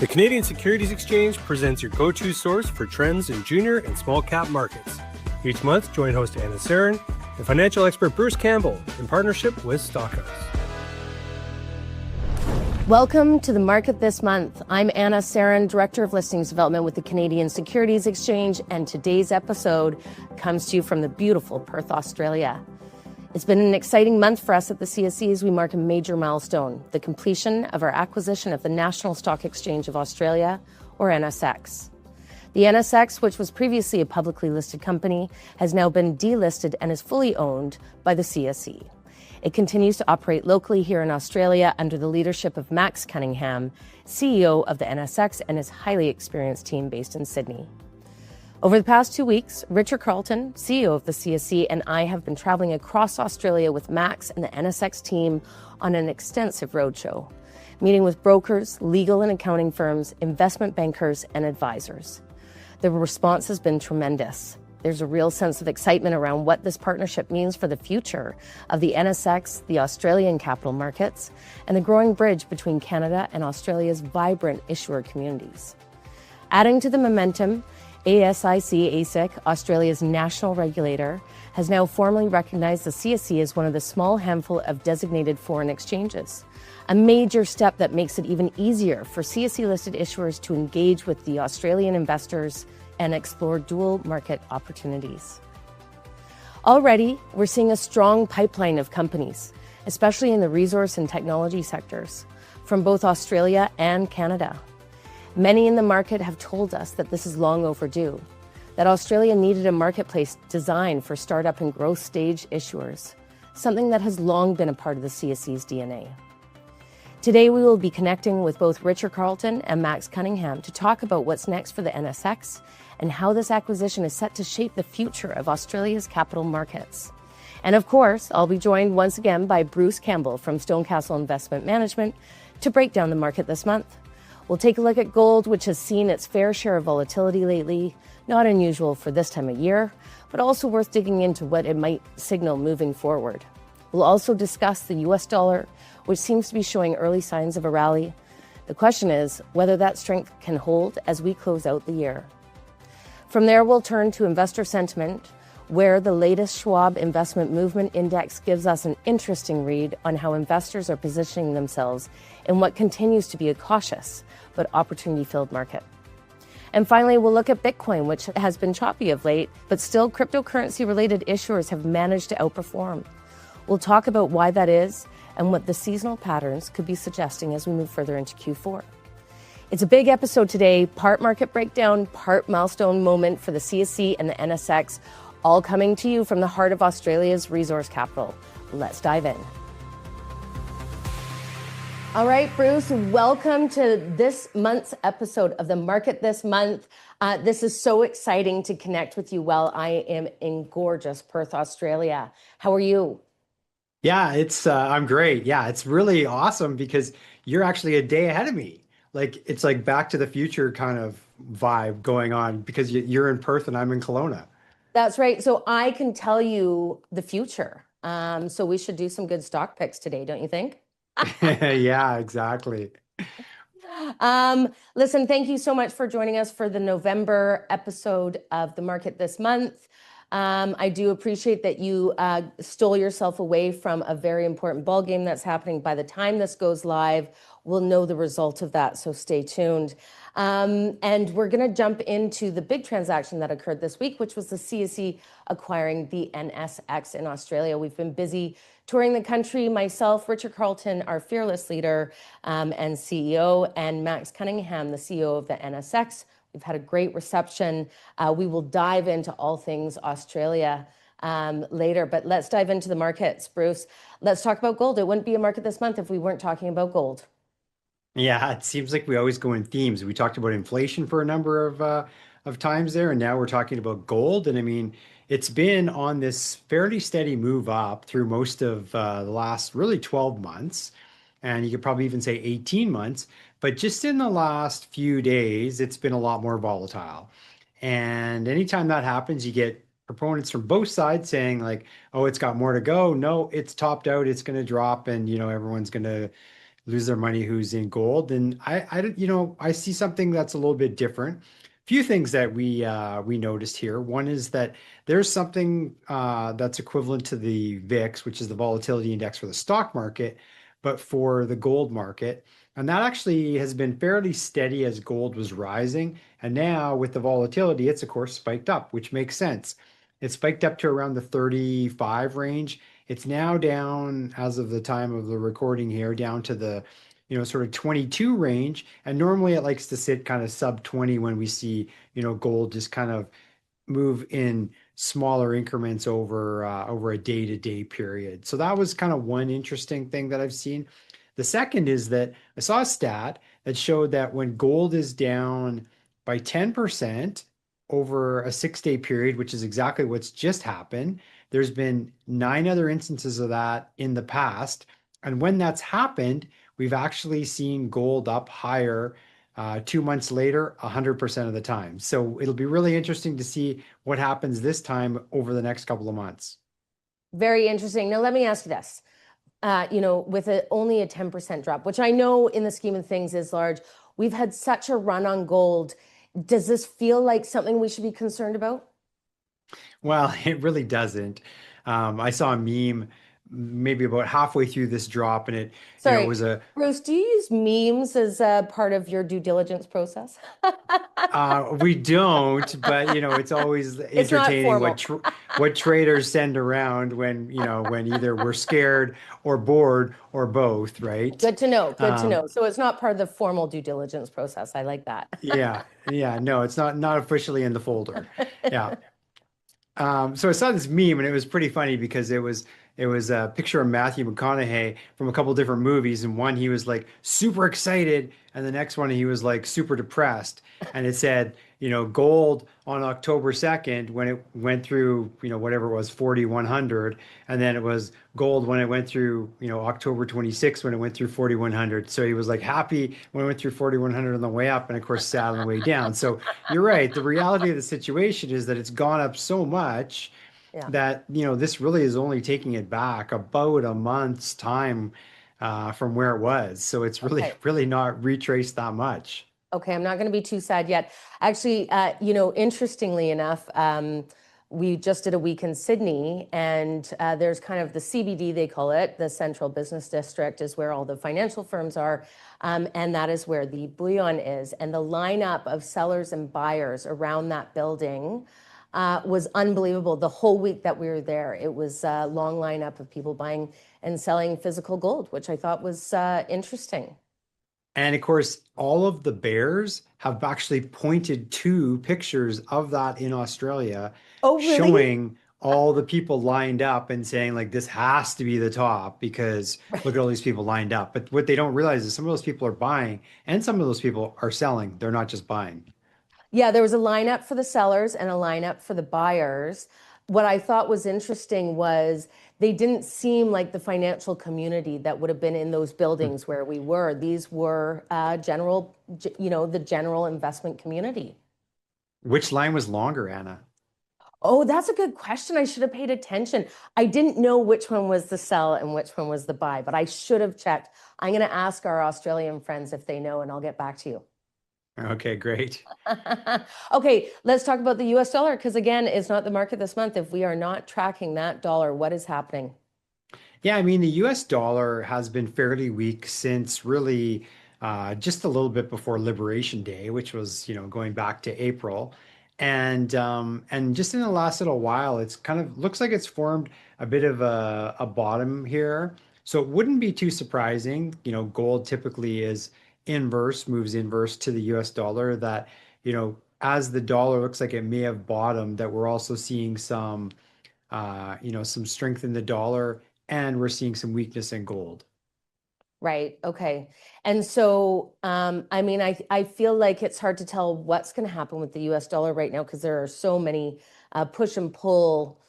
The Canadian Securities Exchange presents your go-to source for trends in junior and small cap markets. Each month, join host Anna Serin and financial expert Bruce Campbell in partnership with Stockhouse. Welcome to the market this month. I'm Anna Serin, Director of Listings Development with the Canadian Securities Exchange, and today's episode comes to you from the beautiful Perth, Australia. It's been an exciting month for us at the CSE as we mark a major milestone, the completion of our acquisition of the National Stock Exchange of Australia, or NSX. The NSX, which was previously a publicly listed company, has now been delisted and is fully owned by the CSE. It continues to operate locally here in Australia under the leadership of Max Cunningham, CEO of the NSX, and his highly experienced team based in Sydney. Over the past 2 weeks, Richard Carleton, CEO of the CSE, and I have been traveling across Australia with Max and the NSX team on an extensive roadshow, meeting with brokers, legal and accounting firms, investment bankers, and advisors. The response has been tremendous. There's a real sense of excitement around what this partnership means for the future of the NSX, the Australian capital markets, and the growing bridge between Canada and Australia's vibrant issuer communities. Adding to the momentum, ASIC, Australia's national regulator, has now formally recognized the CSE as one of the small handful of designated foreign exchanges, a major step that makes it even easier for CSE-listed issuers to engage with the Australian investors and explore dual market opportunities. Already, we're seeing a strong pipeline of companies, especially in the resource and technology sectors, from both Australia and Canada. Many in the market have told us that this is long overdue, that Australia needed a marketplace designed for startup and growth stage issuers, something that has long been a part of the CSE's DNA. Today, we will be connecting with both Richard Carleton and Max Cunningham to talk about what's next for the NSX and how this acquisition is set to shape the future of Australia's capital markets. And of course, I'll be joined once again by Bruce Campbell from StoneCastle Investment Management to break down the market this month. We'll take a look at gold, which has seen its fair share of volatility lately, not unusual for this time of year, but also worth digging into what it might signal moving forward. We'll also discuss the US dollar, which seems to be showing early signs of a rally. The question is whether that strength can hold as we close out the year. From there, we'll turn to investor sentiment, where the latest Schwab Investment Movement Index gives us an interesting read on how investors are positioning themselves in what continues to be a cautious but opportunity-filled market. And finally, we'll look at Bitcoin, which has been choppy of late, but still cryptocurrency-related issuers have managed to outperform. We'll talk about why that is and what the seasonal patterns could be suggesting as we move further into Q4. It's a big episode today, part market breakdown, part milestone moment for the CSE and the NSX, all coming to you from the heart of Australia's resource capital. Let's dive in. All right, Bruce, welcome to this month's episode of The Market This Month. This is so exciting to connect with you while I am in gorgeous Perth, Australia. How are you? Yeah, I'm great. Yeah, it's really awesome because you're actually a day ahead of me. It's like Back to the Future kind of vibe going on because you're in Perth and I'm in Kelowna. That's right. So I can tell you the future. So we should do some good stock picks today, don't you think? Yeah, exactly. Listen, thank you so much for joining us for the November episode of The Market This Month. I do appreciate that you stole yourself away from a very important ball game that's happening. By the time this goes live, we'll know the result of that, so stay tuned. And we're going to jump into the big transaction that occurred this week, which was the CSE acquiring the NSX in Australia. We've been busy touring the country, myself, Richard Carleton, our fearless leader and CEO, and Max Cunningham, the CEO of the NSX. We've had a great reception. We will dive into all things Australia later, but let's dive into the markets, Bruce. Let's talk about gold. It wouldn't be a market this month if we weren't talking about gold. Yeah, it seems like we always go in themes. We talked about inflation for a number of times there, and now we're talking about gold. And I mean, it's been on this fairly steady move up through most of the last really 12 months. And you could probably even say 18 months. But just in the last few days, it's been a lot more volatile. And anytime that happens, you get proponents from both sides saying like, oh, it's got more to go. No, it's topped out. It's going to drop. And, everyone's going to lose their money who's in gold. And I see something that's a little bit different. Few things that we noticed here. One is that there's something that's equivalent to the VIX, which is the volatility index for the stock market, but for the gold market. And that actually has been fairly steady as gold was rising. And now with the volatility, it's of course spiked up, which makes sense. It spiked up to around the 35 range. It's now down, as of the time of the recording here, down to the, sort of 22 range. And normally it likes to sit kind of sub 20 when we see, gold just kind of move in smaller increments over a day-to-day period. So that was kind of one interesting thing that I've seen. The second is that I saw a stat that showed that when gold is down by 10% over a 6-day period, which is exactly what's just happened, there's been 9 other instances of that in the past. And when that's happened, we've actually seen gold up higher 2 months later, 100% of the time. So it'll be really interesting to see what happens this time over the next couple of months. Very interesting. Now, let me ask you this. With only a 10% drop, which I know in the scheme of things is large, we've had such a run on gold. Does this feel like something we should be concerned about? Well, it really doesn't. I saw a meme maybe about halfway through this drop, and it, Sorry, was a Bruce, do you use memes as a part of your due diligence process? we don't, but it's always It's not entertaining formal. what traders send around when either we're scared or bored or both, right? Good to know. Good to Um, know. So it's not part of the formal due diligence process. I like that. yeah, no, it's not officially in the folder. Yeah. So I saw this meme and it was pretty funny because it was a picture of Matthew McConaughey from a couple different movies, and one he was like super excited, and the next one he was like super depressed. And it said, gold on October 2nd when it went through, whatever it was, 4,100, and then it was gold when it went through, October 26th when it went through 4,100. So he was like happy when it went through 4,100 on the way up, and of course sad on the way down. So you're right. The reality of the situation is that it's gone up so much Yeah. that this really is only taking it back about a month's time from where it was. So it's really Okay. really not retraced that much. Okay, I'm not going to be too sad yet. Actually, interestingly enough, we just did a week in Sydney, and there's kind of the CBD, they call it, the Central Business District, is where all the financial firms are, and that is where the bullion is. And the lineup of sellers and buyers around that building was unbelievable. The whole week that we were there, it was a long lineup of people buying and selling physical gold, which I thought was interesting. And of course, all of the bears have actually pointed to pictures of that in Australia, Oh, really? showing all the people lined up and saying, like, this has to be the top because look at all these people lined up. But what they don't realize is some of those people are buying and some of those people are selling. They're not just buying. Yeah, there was a lineup for the sellers and a lineup for the buyers. What I thought was interesting was they didn't seem like the financial community that would have been in those buildings where we were. These were the general investment community. Which line was longer, Anna? Oh, that's a good question. I should have paid attention. I didn't know which one was the sell and which one was the buy, but I should have checked. I'm going to ask our Australian friends if they know, and I'll get back to you. Okay, great. Okay, let's talk about the US dollar because again, it's not the market this month. If we are not tracking that dollar, what is happening? Yeah, I mean, the US dollar has been fairly weak since really just a little bit before Liberation Day, which was, going back to April. And just in the last little while, it's kind of looks like it's formed a bit of a bottom here. So it wouldn't be too surprising. Gold typically is inverse, moves inverse to the US dollar, that, as the dollar looks like it may have bottomed, that we're also seeing some strength in the dollar, and we're seeing some weakness in gold. Right. Okay. And so, I mean, I feel like it's hard to tell what's going to happen with the US dollar right now because there are so many push and pull,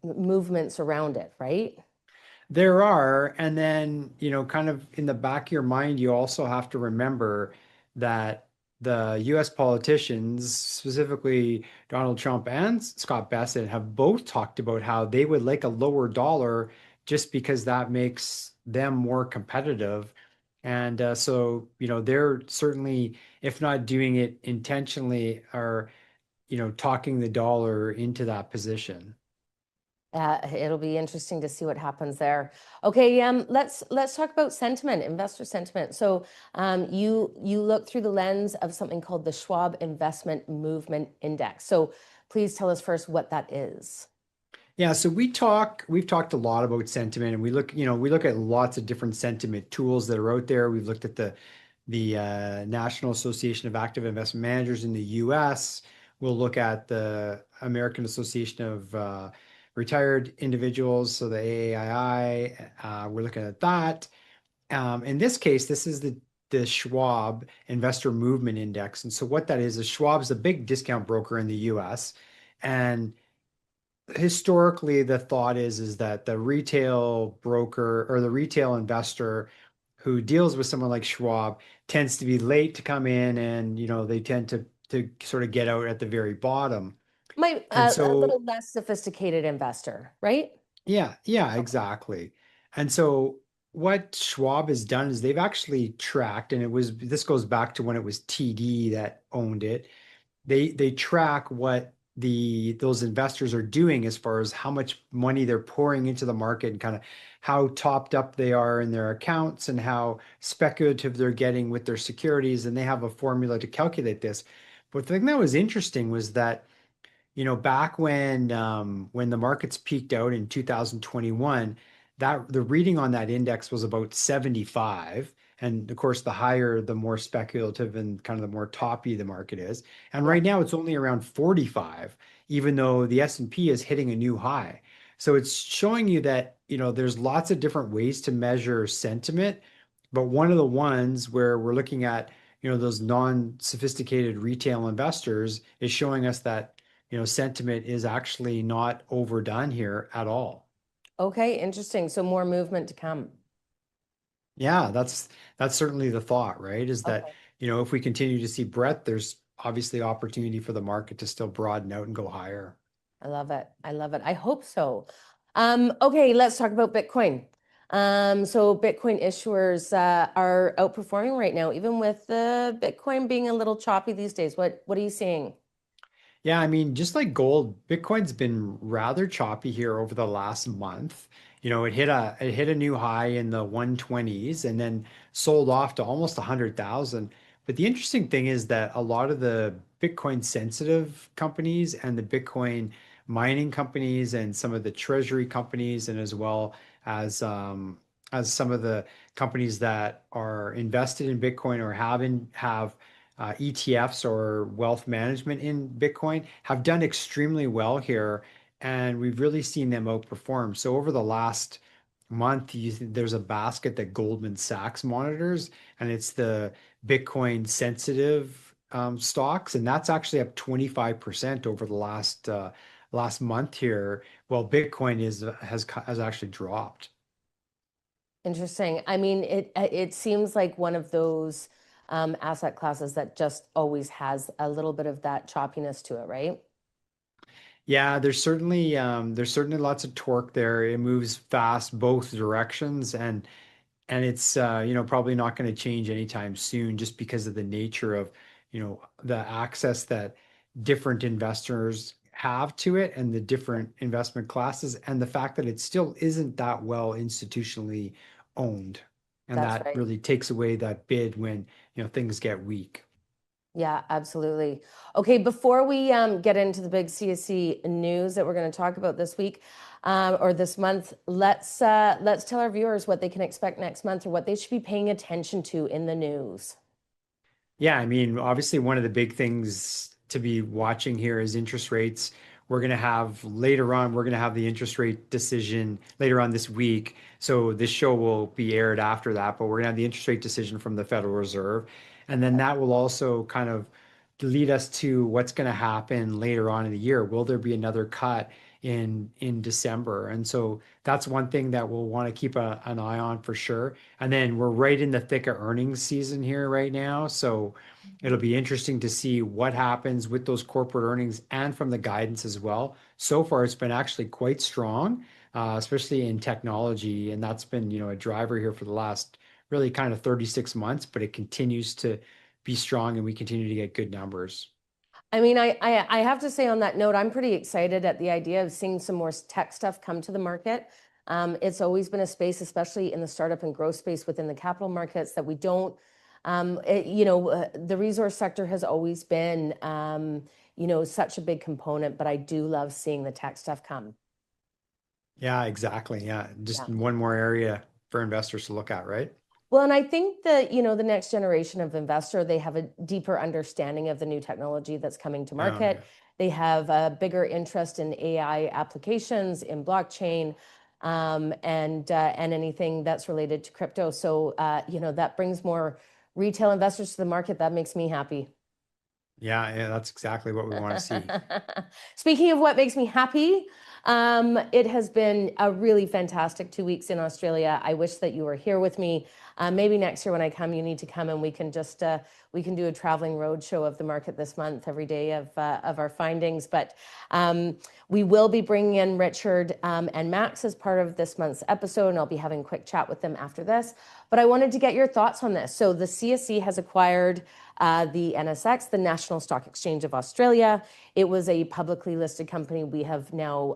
movements around it, right? There are, and then, kind of in the back of your mind, you also have to remember that the US politicians, specifically Donald Trump and Scott Bessent, have both talked about how they would like a lower dollar just because that makes them more competitive. And so, they're certainly, if not doing it intentionally, are, talking the dollar into that position. It'll be interesting to see what happens there. Okay, let's talk about sentiment, investor sentiment. So, you look through the lens of something called the Schwab Investment Movement Index. So, please tell us first what that is. Yeah, so we've talked a lot about sentiment, and we look at lots of different sentiment tools that are out there. We've looked at the National Association of Active Investment Managers in the US. We'll look at the American Association of Retired Individuals, so the AAII. We're looking at that. In this case, this is the Schwab Investor Movement Index. And so what that is Schwab's a big discount broker in the US. And historically, the thought is that the retail broker or the retail investor who deals with someone like Schwab tends to be late to come in, and they tend to sort of get out at the very bottom. And A so little less sophisticated investor, right? yeah, Okay. exactly. And so what Schwab has done is they've actually tracked, and this goes back to when it was TD that owned it. They track what those investors are doing as far as how much money they're pouring into the market and kind of how topped up they are in their accounts and how speculative they're getting with their securities. And they have a formula to calculate this. But the thing that was interesting was that back when the markets peaked out in 2021, that the reading on that index was about 75. And of course, the higher, the more speculative and kind of the more toppy the market is. And Yeah. right now it's only around 45, even though the S&P is hitting a new high. So it's showing you that, there's lots of different ways to measure sentiment, but one of the ones where we're looking at, those non-sophisticated retail investors is showing us that sentiment is actually not overdone here at all. Okay, interesting. So more movement to come. Yeah, that's certainly the thought, right? Is that, Okay. if we continue to see breadth, there's obviously opportunity for the market to still broaden out and go higher. I love it. I love it. I hope so. Okay, let's talk about Bitcoin. So Bitcoin issuers are outperforming right now, even with the Bitcoin being a little choppy these days. What are you seeing? Yeah, I mean, just like gold, Bitcoin's been rather choppy here over the last month. It hit a new high in the 120s and then sold off to almost 100,000. But the interesting thing is that a lot of the Bitcoin sensitive companies and the Bitcoin mining companies and some of the treasury companies, and as well as some of the companies that are invested in Bitcoin or have ETFs or wealth management in Bitcoin, have done extremely well here, and we've really seen them outperform. So over the last month, there's a basket that Goldman Sachs monitors, and it's the Bitcoin sensitive stocks, and that's actually up 25% over the last month here. Well, Bitcoin has actually dropped. Interesting. I mean, it seems like one of those asset classes that just always has a little bit of that choppiness to it, right? Yeah, there's certainly lots of torque there. It moves fast both directions, and it's probably not going to change anytime soon, just because of the nature of the access that different investors have to it and the different investment classes, and the fact that it still isn't that well institutionally owned, and That's that right. really takes away that bid when things get weak. Yeah, absolutely. Okay, before we get into the big CSE news that we're going to talk about this week or this month, let's tell our viewers what they can expect next month or what they should be paying attention to in the news. Yeah, I mean, obviously, one of the big things to be watching here is interest rates. We're going to have the interest rate decision later on this week. So this show will be aired after that, but we're going to have the interest rate decision from the Federal Reserve. And then Okay. that will also kind of lead us to what's going to happen later on in the year. Will there be another cut in December? And so that's one thing that we'll want to keep an eye on for sure. And then we're right in the thick of earnings season here right now. So it'll be interesting to see what happens with those corporate earnings and from the guidance as well. So far, it's been actually quite strong. especially in technology. And that's been, a driver here for the last really kind of 36 months, but it continues to be strong and we continue to get good numbers. I mean, I have to say on that note, I'm pretty excited at the idea of seeing some more tech stuff come to the market. It's always been a space, especially in the startup and growth space within the capital markets, that we don't, the resource sector has always been, such a big component, but I do love seeing the tech stuff come. Yeah, exactly. Yeah. Just Yeah. one more area for investors to look at, right? Well, and I think that, the next generation of investor, they have a deeper understanding of the new technology that's coming to market. Yeah. They have a bigger interest in AI applications, in blockchain, and anything that's related to crypto. So, that brings more retail investors to the market. That makes me happy. Yeah, that's exactly what we want to see. Speaking of what makes me happy, it has been a really fantastic 2 weeks in Australia. I wish that you were here with me. Maybe next year when I come, you need to come and we can just we can do a traveling roadshow of the market this month, every day of our findings. But we will be bringing in Richard and Max as part of this month's episode, and I'll be having a quick chat with them after this. But I wanted to get your thoughts on this. So the CSE has acquired the NSX, the National Stock Exchange of Australia. It was a publicly listed company. We have now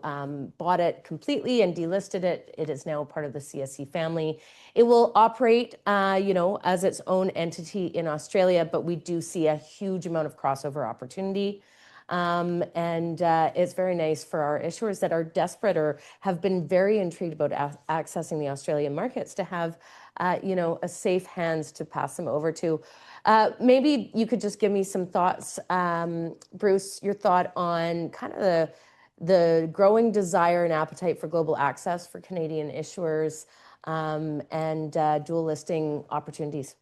bought it completely and delisted it. It is now part of the CSE family. It will operate, as its own entity in Australia, but we do see a huge amount of crossover opportunity. And it's very nice for our issuers that are desperate or have been very intrigued about accessing the Australian markets to have, a safe hands to pass them over to. Maybe you could just give me some thoughts, Bruce, your thought on kind of the growing desire and appetite for global access for Canadian issuers, and dual listing opportunities.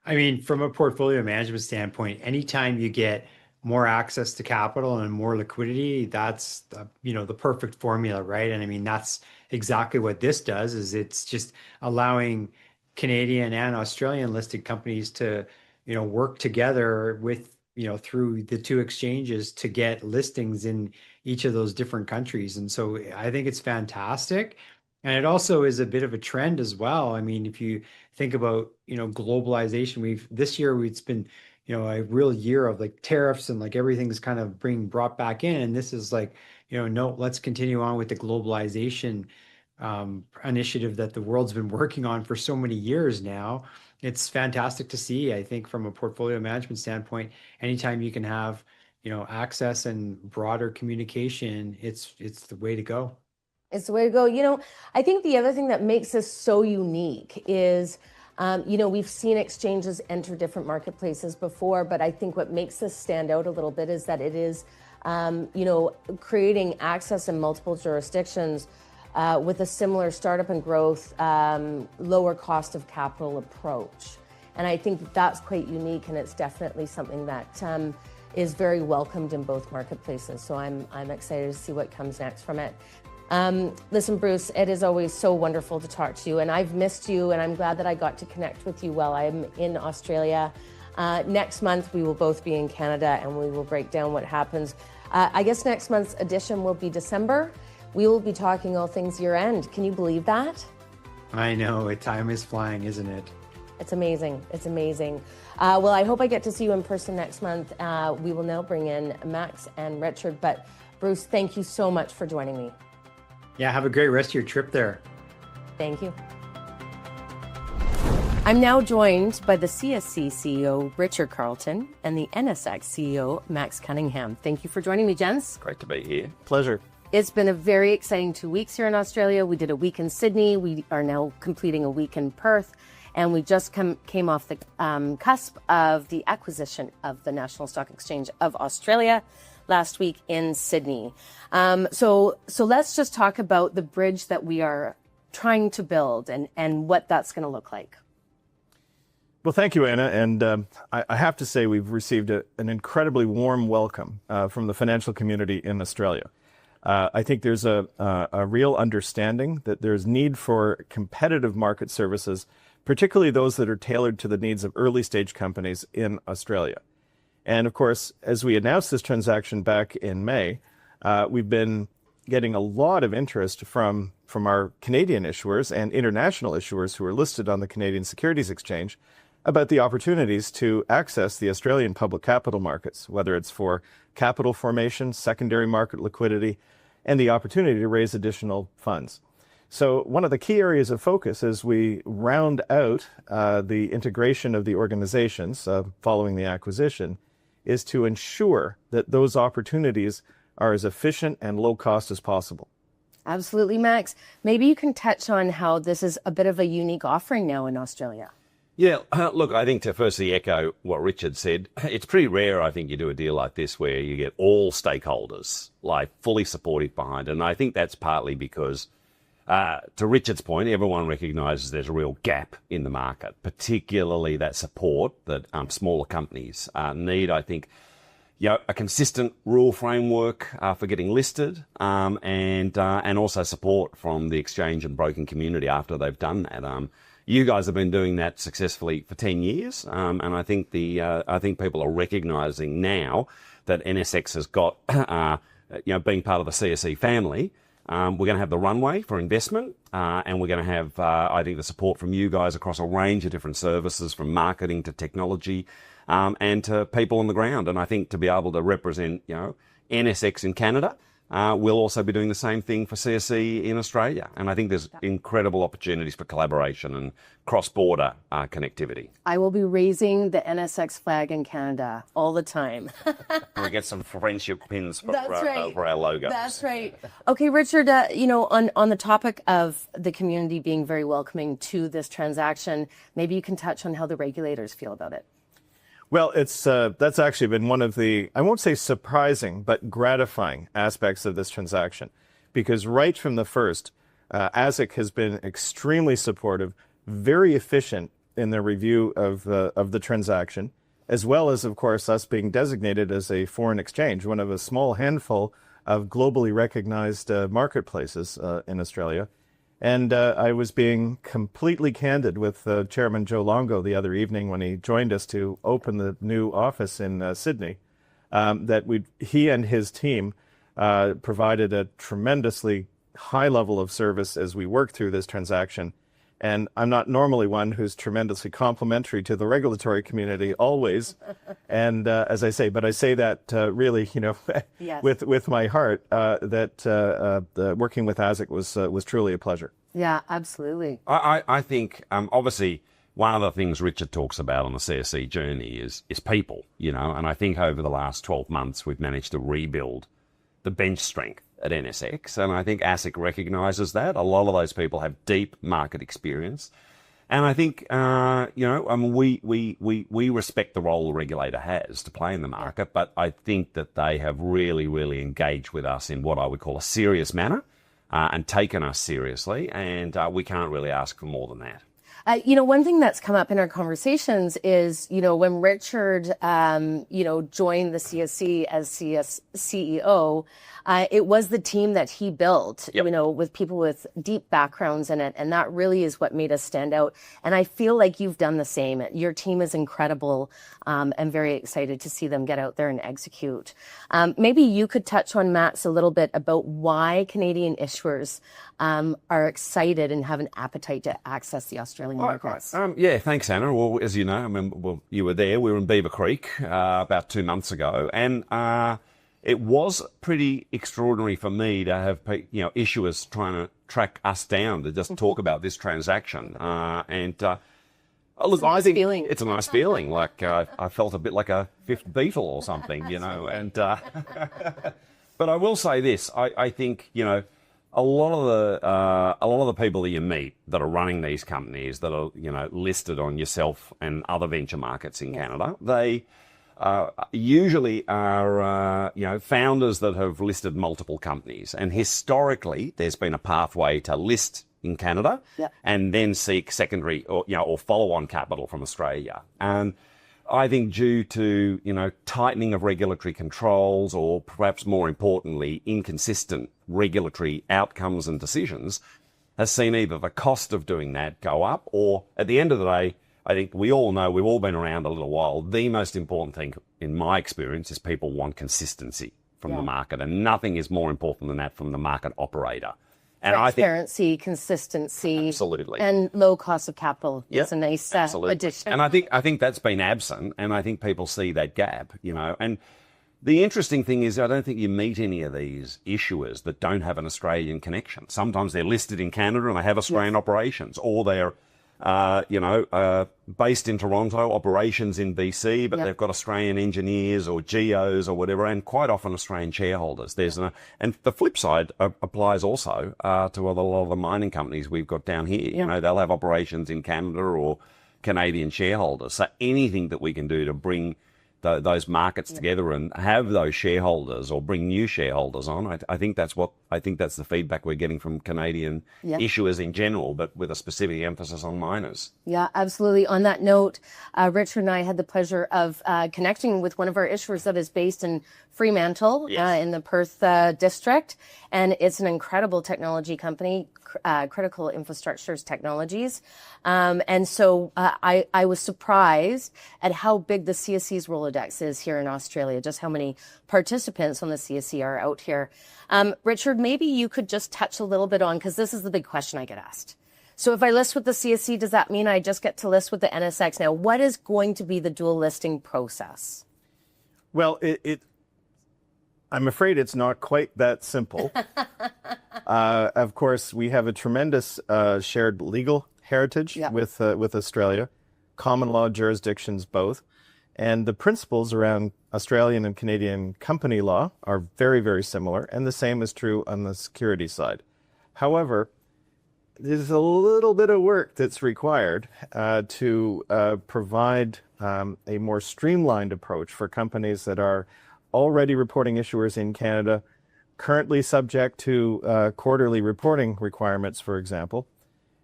I mean, from a portfolio management standpoint, anytime you get more access to capital and more liquidity, that's the perfect formula, right? And I mean, that's exactly what this does. Is it's just allowing Canadian and Australian listed companies to work together with through the two exchanges to get listings in each of those different countries. And so I think it's fantastic. And it also is a bit of a trend as well. I mean, if you think about, globalization, this year it's been, a real year of like tariffs and like everything's kind of being brought back in. And this is like, no, let's continue on with the globalization initiative that the world's been working on for so many years now. It's fantastic to see. I think from a portfolio management standpoint, anytime you can have, access and broader communication, it's the way to go. It's the way to go. I think the other thing that makes this so unique is, we've seen exchanges enter different marketplaces before, but I think what makes this stand out a little bit is that it is, creating access in multiple jurisdictions with a similar startup and growth, lower cost of capital approach. And I think that's quite unique, and it's definitely something that is very welcomed in both marketplaces. So I'm excited to see what comes next from it. Listen, Bruce, it is always so wonderful to talk to you, and I've missed you, and I'm glad that I got to connect with you while I'm in Australia. Next month, we will both be in Canada, and we will break down what happens. I guess next month's edition will be December. We will be talking all things year-end. Can you believe that? I know, time is flying, isn't it? It's amazing. It's amazing. Well, I hope I get to see you in person next month. We will now bring in Max and Richard, but Bruce, thank you so much for joining me. Yeah, have a great rest of your trip there. Thank you. I'm now joined by the CSE CEO, Richard Carleton, and the NSXA CEO, Max Cunningham. Thank you for joining me, gents. Great to be here. Pleasure. It's been a very exciting 2 weeks here in Australia. We did a week in Sydney. We are now completing a week in Perth. And we just came off the cusp of the acquisition of the National Stock Exchange of Australia last week in Sydney. So let's just talk about the bridge that we are trying to build and what that's going to look like. Well, thank you, Anna. And I have to say we've received an incredibly warm welcome from the financial community in Australia. I think there's a real understanding that there's need for competitive market services, particularly those that are tailored to the needs of early stage companies in Australia. And of course, as we announced this transaction back in May, we've been getting a lot of interest from our Canadian issuers and international issuers who are listed on the Canadian Securities Exchange about the opportunities to access the Australian public capital markets, whether it's for capital formation, secondary market liquidity, and the opportunity to raise additional funds. So one of the key areas of focus as we round out the integration of the organizations following the acquisition is to ensure that those opportunities are as efficient and low cost as possible. Absolutely, Max. Maybe you can touch on how this is a bit of a unique offering now in Australia. Yeah, look, I think to firstly echo what Richard said, it's pretty rare, I think, you do a deal like this where you get all stakeholders like fully supportive behind it. And I think that's partly because, to Richard's point, everyone recognises there's a real gap in the market, particularly that support that smaller companies need. I think, a consistent rule framework for getting listed, and also support from the exchange and broking community after they've done that. You guys have been doing that successfully for 10 years, and I think people are recognising now that NSX has got, being part of the CSE family, we're going to have the runway for investment, and we're going to have, I think, the support from you guys across a range of different services, from marketing to technology, and to people on the ground. And I think to be able to represent, NSX in Canada, we'll also be doing the same thing for CSE in Australia. And I think there's incredible opportunities for collaboration and cross-border connectivity. I will be raising the NSX flag in Canada all the time. We get some friendship pins for right. for our logo. That's right. Okay, Richard, on the topic of the community being very welcoming to this transaction, maybe you can touch on how the regulators feel about it. Well, that's actually been one of the, I won't say surprising, but gratifying aspects of this transaction, because right from the first, ASIC has been extremely supportive, very efficient in their review of the transaction, as well as, of course, us being designated as a foreign exchange, one of a small handful of globally recognized marketplaces in Australia. And I was being completely candid with Chairman Joe Longo the other evening when he joined us to open the new office in Sydney, that he and his team provided a tremendously high level of service as we worked through this transaction. And I'm not normally one who's tremendously complimentary to the regulatory community always. And as I say, but I say that really, yes, with my heart, that working with ASIC was truly a pleasure. Yeah, absolutely. I think, obviously, one of the things Richard talks about on the CSE journey is people, and I think over the last 12 months, we've managed to rebuild the bench strength at NSX, and I think ASIC recognises that. A lot of those people have deep market experience, and I think we respect the role the regulator has to play in the market, but I think that they have really, really engaged with us in what I would call a serious manner, and taken us seriously, and we can't really ask for more than that. One thing that's come up in our conversations is, when Richard, joined the CSE as CEO, it was the team that he built, yep, with people with deep backgrounds in it. And that really is what made us stand out. And I feel like you've done the same. Your team is incredible. I'm very excited to see them get out there and execute. Maybe you could touch on, Max, a little bit about why Canadian issuers are excited and have an appetite to access the Australian markets. Yeah, thanks, Anna. Well, as you know, you were there. We were in Beaver Creek about 2 months ago, and it was pretty extraordinary for me to have issuers trying to track us down to just talk about this transaction. Look, I think it's a nice feeling. Like I felt a bit like a fifth Beatle or something, And but I will say this: I think a lot of the people that you meet that are running these companies that are listed on yourself and other venture markets in Canada, they usually are founders that have listed multiple companies, and historically there's been a pathway to list in Canada, yep, and then seek secondary or follow-on capital from Australia. And I think due to tightening of regulatory controls, or perhaps more importantly, inconsistent regulatory outcomes and decisions, has seen either the cost of doing that go up, or at the end of the day, I think we all know, we've all been around a little while, the most important thing in my experience is people want consistency. from the market, and nothing is more important than that from the market operator. And Transparency, consistency, absolutely, and low cost of capital is a nice addition. And I think that's been absent, and I think people see that gap, And the interesting thing is, I don't think you meet any of these issuers that don't have an Australian connection. Sometimes they're listed in Canada and they have Australian operations, or they're based in Toronto, operations in BC, but they've got Australian engineers or geos or whatever, and quite often Australian shareholders. And the flip side applies also to a lot of the mining companies we've got down here. They'll have operations in Canada or Canadian shareholders. So anything that we can do to bring those markets together and have those shareholders or bring new shareholders on, I think that's the feedback we're getting from Canadian issuers in general, but with a specific emphasis on miners. Yeah, absolutely. On that note, Richard and I had the pleasure of connecting with one of our issuers that is based in Fremantle, in the Perth district, and it's an incredible technology company, Critical Infrastructures Technologies. And so I was surprised at how big the CSE's Rolodex is here in Australia, just how many participants on the CSE are out here. Richard, maybe you could just touch a little bit on, because this is the big question I get asked. So if I list with the CSE, does that mean I just get to list with the NSX now? What is going to be the dual listing process? Well, I'm afraid it's not quite that simple. Of course, we have a tremendous shared legal heritage with Australia, common law jurisdictions both, and the principles around Australian and Canadian company law are very, very similar, and the same is true on the security side. However, there's a little bit of work that's required to provide a more streamlined approach for companies that are already reporting issuers in Canada, currently subject to quarterly reporting requirements, for example.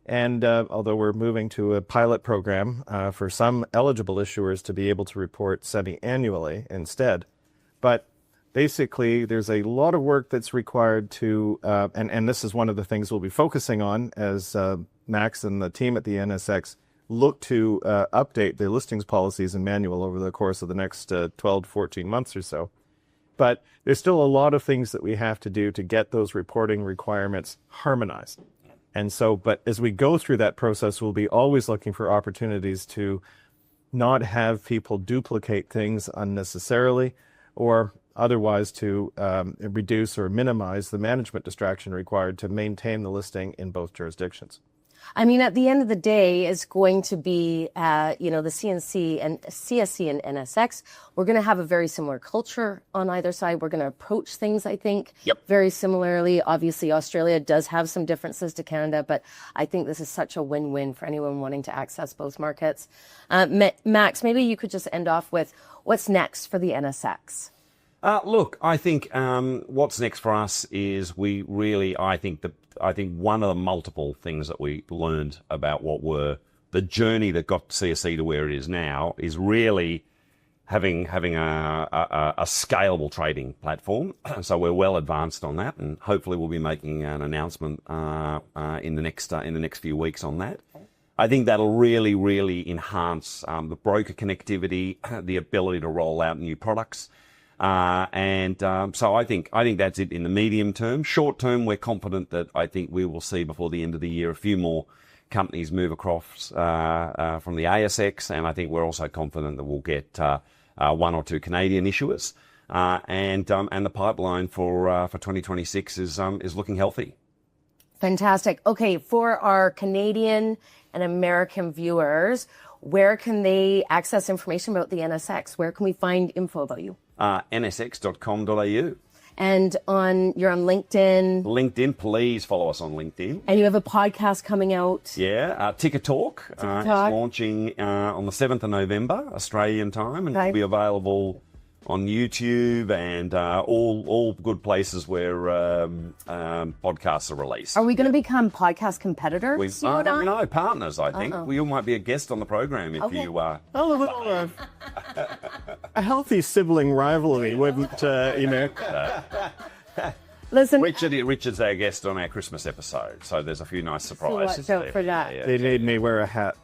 And although we're moving to a pilot program for some eligible issuers to be able to report semi-annually instead. But basically, there's a lot of work that's required to, and this is one of the things we'll be focusing on as Max and the team at the NSX look to update their listings policies and manual over the course of the next 12 to 14 months or so. But there's still a lot of things that we have to do to get those reporting requirements harmonized. And so, but as we go through that process, we'll be always looking for opportunities to not have people duplicate things unnecessarily, or otherwise to reduce or minimize the management distraction required to maintain the listing in both jurisdictions. I mean, at the end of the day, it's going to be, the CNC and CSE and NSX. We're going to have a very similar culture on either side. We're going to approach things, I think, very similarly. Obviously, Australia does have some differences to Canada, but I think this is such a win-win for anyone wanting to access both markets. Max, maybe you could just end off with what's next for the NSX. Look, I think what's next for us is I think one of the multiple things that we learned about what were the journey that got CSE to where it is now is really having a scalable trading platform. So we're well advanced on that, and hopefully we'll be making an announcement in the next few weeks on that. I think that'll really, really enhance the broker connectivity, the ability to roll out new products. So I think that's it in the medium term. Short term, we're confident that I think we will see before the end of the year a few more companies move across from the ASX, and I think we're also confident that we'll get one or two Canadian issuers, and the pipeline for 2026 is looking healthy. Fantastic. Okay, for our Canadian and American viewers, where can they access information about the NSX? Where can we find info about you? nsx.com.au. And you're on LinkedIn. LinkedIn, please follow us on LinkedIn. And you have a podcast coming out. Yeah, Ticker Talk. It's launching on the 7th of November, Australian time, and it'll be available on YouTube and all good places where podcasts are released. Are we going to become podcast competitors? No, partners, I think. Well, you might be a guest on the program if you are. A healthy sibling rivalry wouldn't, Listen, Richard's our guest on our Christmas episode, so there's a few nice surprises. So watch out for that. They made me wear a hat.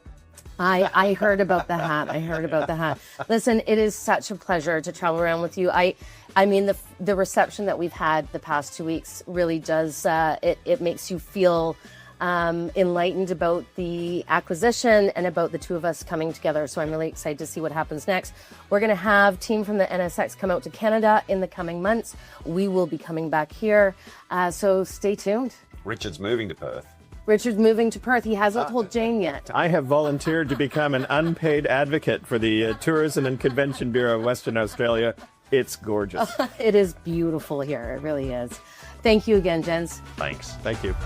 I heard about the hat. I heard about the hat. Listen, it is such a pleasure to travel around with you. I mean, the reception that we've had the past 2 weeks really does, it makes you feel enlightened about the acquisition and about the two of us coming together. So I'm really excited to see what happens next. We're going to have team from the NSX come out to Canada in the coming months. We will be coming back here. So stay tuned. Richard's moving to Perth. Richard's moving to Perth. He hasn't told Jane yet. I have volunteered to become an unpaid advocate for the Tourism and Convention Bureau of Western Australia. It's gorgeous. It is beautiful here. It really is. Thank you again, gents. Thanks. Thank you.